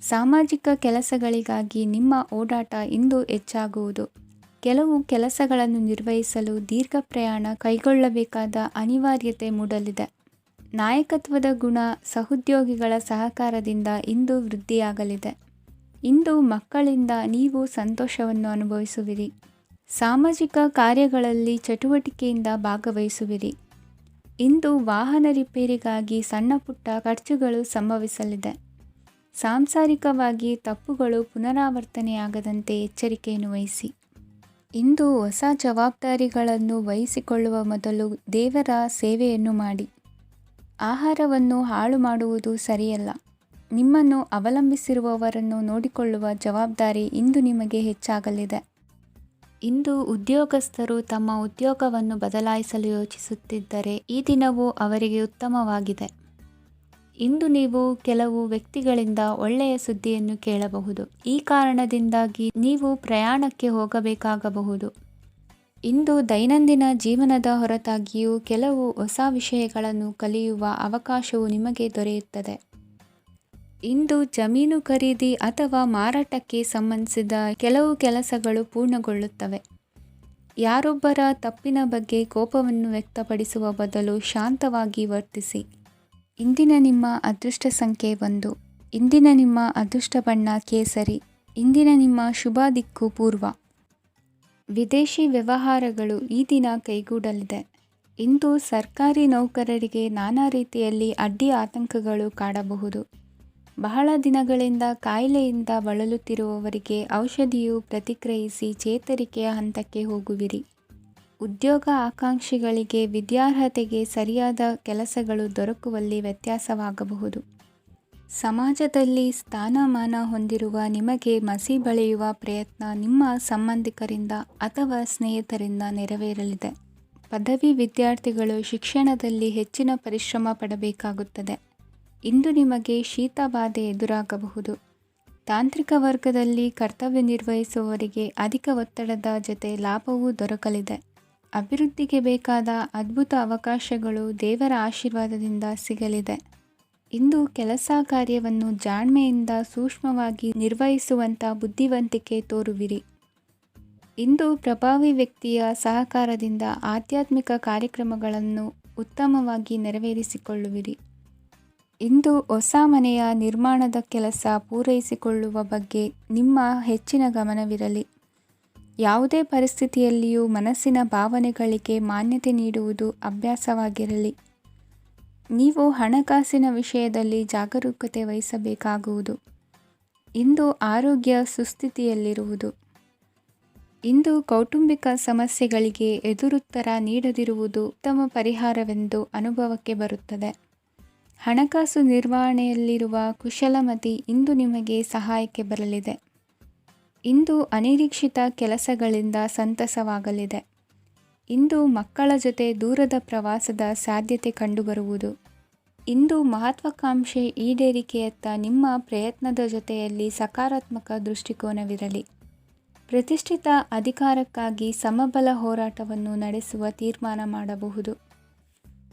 ಸಾಮಾಜಿಕ ಕೆಲಸಗಳಿಗಾಗಿ ನಿಮ್ಮ ಓಡಾಟ ಇಂದು ಹೆಚ್ಚಾಗುವುದು. ಕೆಲವು ಕೆಲಸಗಳನ್ನು ನಿರ್ವಹಿಸಲು ದೀರ್ಘ ಪ್ರಯಾಣ ಕೈಗೊಳ್ಳಬೇಕಾದ ಅನಿವಾರ್ಯತೆ ಮೂಡಲಿದೆ. ನಾಯಕತ್ವದ ಗುಣ ಸಹೋದ್ಯೋಗಿಗಳ ಸಹಕಾರದಿಂದ ಇಂದು ವೃದ್ಧಿಯಾಗಲಿದೆ. ಇಂದು ಮಕ್ಕಳಿಂದ ನೀವು ಸಂತೋಷವನ್ನು ಅನುಭವಿಸುವಿರಿ. ಸಾಮಾಜಿಕ ಕಾರ್ಯಗಳಲ್ಲಿ ಚಟುವಟಿಕೆಯಿಂದ ಭಾಗವಹಿಸುವಿರಿ. ಇಂದು ವಾಹನ ರಿಪೇರಿಗಾಗಿ ಸಣ್ಣ ಪುಟ್ಟ ಖರ್ಚುಗಳು ಸಂಭವಿಸಲಿದೆ. ಸಾಂಸಾರಿಕವಾಗಿ ತಪ್ಪುಗಳು ಪುನರಾವರ್ತನೆಯಾಗದಂತೆ ಎಚ್ಚರಿಕೆಯನ್ನು ವಹಿಸಿ. ಇಂದು ಹೊಸ ಜವಾಬ್ದಾರಿಗಳನ್ನು ವಹಿಸಿಕೊಳ್ಳುವ ಮೊದಲು ದೇವರ ಸೇವೆಯನ್ನು ಮಾಡಿ. ಆಹಾರವನ್ನು ಹಾಳು ಮಾಡುವುದು ಸರಿಯಲ್ಲ. ನಿಮ್ಮನ್ನು ಅವಲಂಬಿಸಿರುವವರನ್ನು ನೋಡಿಕೊಳ್ಳುವ ಜವಾಬ್ದಾರಿ ಇಂದು ನಿಮಗೆ ಹೆಚ್ಚಾಗಲಿದೆ. ಇಂದು ಉದ್ಯೋಗಸ್ಥರು ತಮ್ಮ ಉದ್ಯೋಗವನ್ನು ಬದಲಾಯಿಸಲು ಯೋಚಿಸುತ್ತಿದ್ದರೆ ಈ ದಿನವೂ ಅವರಿಗೆ ಉತ್ತಮವಾಗಿದೆ. ಇಂದು ನೀವು ಕೆಲವು ವ್ಯಕ್ತಿಗಳಿಂದ ಒಳ್ಳೆಯ ಸುದ್ದಿಯನ್ನು ಕೇಳಬಹುದು. ಈ ಕಾರಣದಿಂದಾಗಿ ನೀವು ಪ್ರಯಾಣಕ್ಕೆ ಹೋಗಬೇಕಾಗಬಹುದು. ಇಂದು ದೈನಂದಿನ ಜೀವನದ ಹೊರತಾಗಿಯೂ ಕೆಲವು ಹೊಸ ವಿಷಯಗಳನ್ನು ಕಲಿಯುವ ಅವಕಾಶವು ನಿಮಗೆ ದೊರೆಯುತ್ತದೆ. ಇಂದು ಜಮೀನು ಖರೀದಿ ಅಥವಾ ಮಾರಾಟಕ್ಕೆ ಸಂಬಂಧಿಸಿದ ಕೆಲವು ಕೆಲಸಗಳು ಪೂರ್ಣಗೊಳ್ಳುತ್ತವೆ. ಯಾರೊಬ್ಬರ ತಪ್ಪಿನ ಬಗ್ಗೆ ಕೋಪವನ್ನು ವ್ಯಕ್ತಪಡಿಸುವ ಬದಲು ಶಾಂತವಾಗಿ ವರ್ತಿಸಿ. ಇಂದಿನ ನಿಮ್ಮ ಅದೃಷ್ಟ ಸಂಖ್ಯೆ 1. ಇಂದಿನ ನಿಮ್ಮ ಅದೃಷ್ಟ ಬಣ್ಣ ಕೇಸರಿ. ಇಂದಿನ ನಿಮ್ಮ ಶುಭ ದಿಕ್ಕು ಪೂರ್ವ. ವಿದೇಶಿ ವ್ಯವಹಾರಗಳು ಈ ದಿನ ಕೈಗೂಡಲಿದೆ. ಇಂದು ಸರ್ಕಾರಿ ನೌಕರರಿಗೆ ನಾನಾ ರೀತಿಯಲ್ಲಿ ಅಡ್ಡಿ ಆತಂಕಗಳು ಕಾಡಬಹುದು. ಬಹಳ ದಿನಗಳಿಂದ ಕಾಯಿಲೆಯಿಂದ ಬಳಲುತ್ತಿರುವವರಿಗೆ ಔಷಧಿಯು ಪ್ರತಿಕ್ರಿಯಿಸಿ ಚೇತರಿಕೆಯ ಹಂತಕ್ಕೆ ಹೋಗುವಿರಿ. ಉದ್ಯೋಗ ಆಕಾಂಕ್ಷಿಗಳಿಗೆ ವಿದ್ಯಾರ್ಹತೆಗೆ ಸರಿಯಾದ ಕೆಲಸಗಳು ದೊರಕುವಲ್ಲಿ ವ್ಯತ್ಯಾಸವಾಗಬಹುದು. ಸಮಾಜದಲ್ಲಿ ಸ್ಥಾನಮಾನ ಹೊಂದಿರುವ ನಿಮಗೆ ಮಸಿ ಬಳಿಯುವ ಪ್ರಯತ್ನ ನಿಮ್ಮ ಸಂಬಂಧಿಕರಿಂದ ಅಥವಾ ಸ್ನೇಹಿತರಿಂದ ನೆರವೇರಲಿದೆ. ಪದವಿ ವಿದ್ಯಾರ್ಥಿಗಳು ಶಿಕ್ಷಣದಲ್ಲಿ ಹೆಚ್ಚಿನ ಪರಿಶ್ರಮ ಪಡಬೇಕಾಗುತ್ತದೆ. ಇಂದು ನಿಮಗೆ ಶೀತ ಬಾಧೆ ಎದುರಾಗಬಹುದು. ತಾಂತ್ರಿಕ ವರ್ಗದಲ್ಲಿ ಕರ್ತವ್ಯ ನಿರ್ವಹಿಸುವವರಿಗೆ ಅಧಿಕ ಒತ್ತಡದ ಜೊತೆ ಲಾಭವೂ ದೊರಕಲಿದೆ. ಅಭಿವೃದ್ಧಿಗೆ ಬೇಕಾದ ಅದ್ಭುತ ಅವಕಾಶಗಳು ದೇವರ ಆಶೀರ್ವಾದದಿಂದ ಸಿಗಲಿದೆ. ಇಂದು ಕೆಲಸ ಕಾರ್ಯವನ್ನು ಜಾಣ್ಮೆಯಿಂದ ಸೂಕ್ಷ್ಮವಾಗಿ ನಿರ್ವಹಿಸುವಂಥ ಬುದ್ಧಿವಂತಿಕೆ ತೋರುವಿರಿ. ಇಂದು ಪ್ರಭಾವಿ ವ್ಯಕ್ತಿಯ ಸಹಕಾರದಿಂದ ಆಧ್ಯಾತ್ಮಿಕ ಕಾರ್ಯಕ್ರಮಗಳನ್ನು ಉತ್ತಮವಾಗಿ ನೆರವೇರಿಸಿಕೊಳ್ಳುವಿರಿ. ಇಂದು ಹೊಸ ಮನೆಯ ನಿರ್ಮಾಣದ ಕೆಲಸ ಪೂರೈಸಿಕೊಳ್ಳುವ ಬಗ್ಗೆ ನಿಮ್ಮ ಹೆಚ್ಚಿನ ಗಮನವಿರಲಿ. ಯಾವುದೇ ಪರಿಸ್ಥಿತಿಯಲ್ಲಿಯೂ ಮನಸ್ಸಿನ ಭಾವನೆಗಳಿಗೆ ಮಾನ್ಯತೆ ನೀಡುವುದು ಅಭ್ಯಾಸವಾಗಿರಲಿ. ನೀವು ಹಣಕಾಸಿನ ವಿಷಯದಲ್ಲಿ ಜಾಗರೂಕತೆ ವಹಿಸಬೇಕಾಗುವುದು. ಇಂದು ಆರೋಗ್ಯ ಸುಸ್ಥಿತಿಯಲ್ಲಿರುವುದು. ಇಂದು ಕೌಟುಂಬಿಕ ಸಮಸ್ಯೆಗಳಿಗೆ ಎದುರುತ್ತರ ನೀಡದಿರುವುದು ಉತ್ತಮ ಪರಿಹಾರವೆಂದು ಅನುಭವಕ್ಕೆ ಬರುತ್ತದೆ. ಹಣಕಾಸು ನಿರ್ವಹಣೆಯಲ್ಲಿರುವ ಕುಶಲಮತಿ ಇಂದು ನಿಮಗೆ ಸಹಾಯಕ್ಕೆ ಬರಲಿದೆ. ಇಂದು ಅನಿರೀಕ್ಷಿತ ಕೆಲಸಗಳಿಂದ ಸಂತಸವಾಗಲಿದೆ. ಇಂದು ಮಕ್ಕಳ ಜೊತೆ ದೂರದ ಪ್ರವಾಸದ ಸಾಧ್ಯತೆ ಕಂಡುಬರುವುದು. ಇಂದು ಮಹತ್ವಾಕಾಂಕ್ಷೆ ಈಡೇರಿಕೆಯತ್ತ ನಿಮ್ಮ ಪ್ರಯತ್ನದ ಜೊತೆಯಲ್ಲಿ ಸಕಾರಾತ್ಮಕ ದೃಷ್ಟಿಕೋನವಿರಲಿ. ಪ್ರತಿಷ್ಠಿತ ಅಧಿಕಾರಕ್ಕಾಗಿ ಸಮಬಲ ಹೋರಾಟವನ್ನು ನಡೆಸುವ ತೀರ್ಮಾನ ಮಾಡಬಹುದು.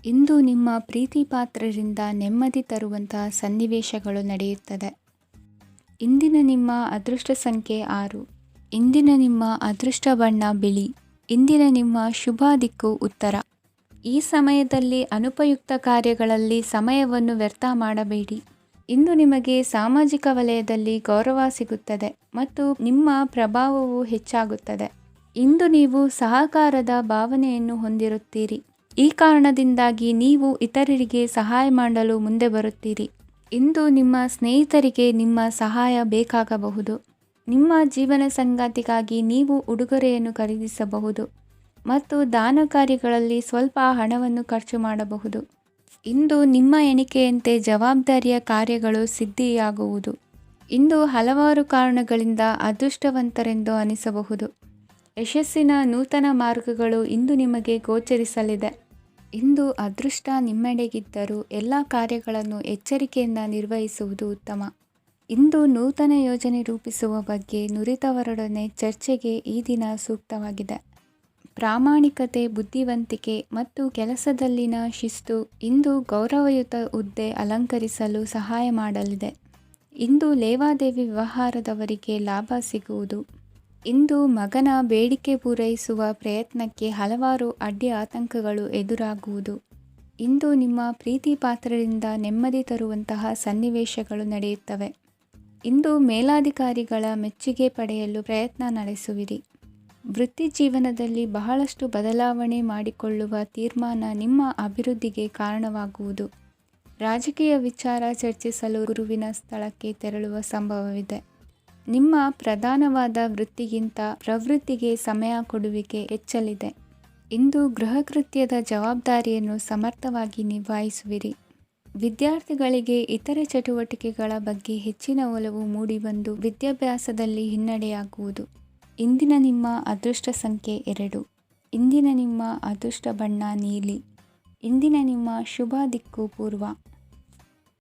ಇಂದು ನಿಮ್ಮ ಪ್ರೀತಿ ಪಾತ್ರರಿಂದ ನೆಮ್ಮದಿ ತರುವಂತಹ ಸನ್ನಿವೇಶಗಳು ನಡೆಯುತ್ತದೆ. ಇಂದಿನ ನಿಮ್ಮ ಅದೃಷ್ಟ ಸಂಖ್ಯೆ 6. ಇಂದಿನ ನಿಮ್ಮ ಅದೃಷ್ಟ ಬಣ್ಣ ಬಿಳಿ. ಇಂದಿನ ನಿಮ್ಮ ಶುಭ ದಿಕ್ಕು ಉತ್ತರ. ಈ ಸಮಯದಲ್ಲಿ ಅನುಪಯುಕ್ತ ಕಾರ್ಯಗಳಲ್ಲಿ ಸಮಯವನ್ನು ವ್ಯರ್ಥ ಮಾಡಬೇಡಿ. ಇಂದು ನಿಮಗೆ ಸಾಮಾಜಿಕ ವಲಯದಲ್ಲಿ ಗೌರವ ಸಿಗುತ್ತದೆ ಮತ್ತು ನಿಮ್ಮ ಪ್ರಭಾವವು ಹೆಚ್ಚಾಗುತ್ತದೆ. ಇಂದು ನೀವು ಸಹಕಾರದ ಭಾವನೆಯನ್ನು ಹೊಂದಿರುತ್ತೀರಿ. ಈ ಕಾರಣದಿಂದಾಗಿ ನೀವು ಇತರರಿಗೆ ಸಹಾಯ ಮಾಡಲು ಮುಂದೆ ಬರುತ್ತೀರಿ. ಇಂದು ನಿಮ್ಮ ಸ್ನೇಹಿತರಿಗೆ ನಿಮ್ಮ ಸಹಾಯ ಬೇಕಾಗಬಹುದು. ನಿಮ್ಮ ಜೀವನ ಸಂಗಾತಿಗಾಗಿ ನೀವು ಉಡುಗೊರೆಯನ್ನು ಖರೀದಿಸಬಹುದು ಮತ್ತು ದಾನ ಕಾರ್ಯಗಳಲ್ಲಿ ಸ್ವಲ್ಪ ಹಣವನ್ನು ಖರ್ಚು ಮಾಡಬಹುದು. ಇಂದು ನಿಮ್ಮ ಎಣಿಕೆಯಂತೆ ಜವಾಬ್ದಾರಿಯ ಕಾರ್ಯಗಳು ಸಿದ್ಧಿಯಾಗುವುದು. ಇಂದು ಹಲವಾರು ಕಾರಣಗಳಿಂದ ಅದೃಷ್ಟವಂತರೆಂದು ಅನಿಸಬಹುದು. ಯಶಸ್ಸಿನ ನೂತನ ಮಾರ್ಗಗಳು ಇಂದು ನಿಮಗೆ ಗೋಚರಿಸಲಿದೆ. ಇಂದು ಅದೃಷ್ಟ ನಿಮ್ಮೆಡೆಗಿದ್ದರೂ ಎಲ್ಲ ಕಾರ್ಯಗಳನ್ನು ಎಚ್ಚರಿಕೆಯಿಂದ ನಿರ್ವಹಿಸುವುದು ಉತ್ತಮ. ಇಂದು ನೂತನ ಯೋಜನೆ ರೂಪಿಸುವ ಬಗ್ಗೆ ನುರಿತವರೊಡನೆ ಚರ್ಚೆಗೆ ಈ ದಿನ ಸೂಕ್ತವಾಗಿದೆ. ಪ್ರಾಮಾಣಿಕತೆ, ಬುದ್ಧಿವಂತಿಕೆ ಮತ್ತು ಕೆಲಸದಲ್ಲಿನ ಶಿಸ್ತು ಇಂದು ಗೌರವಯುತ ಹುದ್ದೆ ಅಲಂಕರಿಸಲು ಸಹಾಯ ಮಾಡಲಿದೆ. ಇಂದು ಲೇವಾದೇವಿ ವ್ಯವಹಾರದವರಿಗೆ ಲಾಭ ಸಿಗುವುದು. ಇಂದು ಮಗನ ಬೇಡಿಕೆ ಪೂರೈಸುವ ಪ್ರಯತ್ನಕ್ಕೆ ಹಲವಾರು ಅಡ್ಡಿ ಆತಂಕಗಳು ಎದುರಾಗುವುದು. ಇಂದು ನಿಮ್ಮ ಪ್ರೀತಿ ಪಾತ್ರರಿಂದ ನೆಮ್ಮದಿ ತರುವಂತಹ ಸನ್ನಿವೇಶಗಳು ನಡೆಯುತ್ತವೆ. ಇಂದು ಮೇಲಾಧಿಕಾರಿಗಳ ಮೆಚ್ಚುಗೆ ಪಡೆಯಲು ಪ್ರಯತ್ನ ನಡೆಸುವಿರಿ. ವೃತ್ತಿ ಜೀವನದಲ್ಲಿ ಬಹಳಷ್ಟು ಬದಲಾವಣೆ ಮಾಡಿಕೊಳ್ಳುವ ತೀರ್ಮಾನ ನಿಮ್ಮ ಅಭಿವೃದ್ಧಿಗೆ ಕಾರಣವಾಗುವುದು. ರಾಜಕೀಯ ವಿಚಾರ ಚರ್ಚಿಸಲು ಗುರುವಿನ ಸ್ಥಳಕ್ಕೆ ತೆರಳುವ ಸಂಭವವಿದೆ. ನಿಮ್ಮ ಪ್ರಧಾನವಾದ ವೃತ್ತಿಗಿಂತ ಪ್ರವೃತ್ತಿಗೆ ಸಮಯ ಕೊಡುವಿಕೆ ಹೆಚ್ಚಲಿದೆ. ಇಂದು ಗೃಹ ಕೃತ್ಯದ ಜವಾಬ್ದಾರಿಯನ್ನು ಸಮರ್ಥವಾಗಿ ನಿಭಾಯಿಸುವಿರಿ. ವಿದ್ಯಾರ್ಥಿಗಳಿಗೆ ಇತರೆ ಚಟುವಟಿಕೆಗಳ ಬಗ್ಗೆ ಹೆಚ್ಚಿನ ಒಲವು ಮೂಡಿಬಂದು ವಿದ್ಯಾಭ್ಯಾಸದಲ್ಲಿ ಹಿನ್ನಡೆಯಾಗುವುದು. ಇಂದಿನ ನಿಮ್ಮ ಅದೃಷ್ಟ ಸಂಖ್ಯೆ 2. ಇಂದಿನ ನಿಮ್ಮ ಅದೃಷ್ಟ ಬಣ್ಣ ನೀಲಿ. ಇಂದಿನ ನಿಮ್ಮ ಶುಭ ದಿಕ್ಕು ಪೂರ್ವ.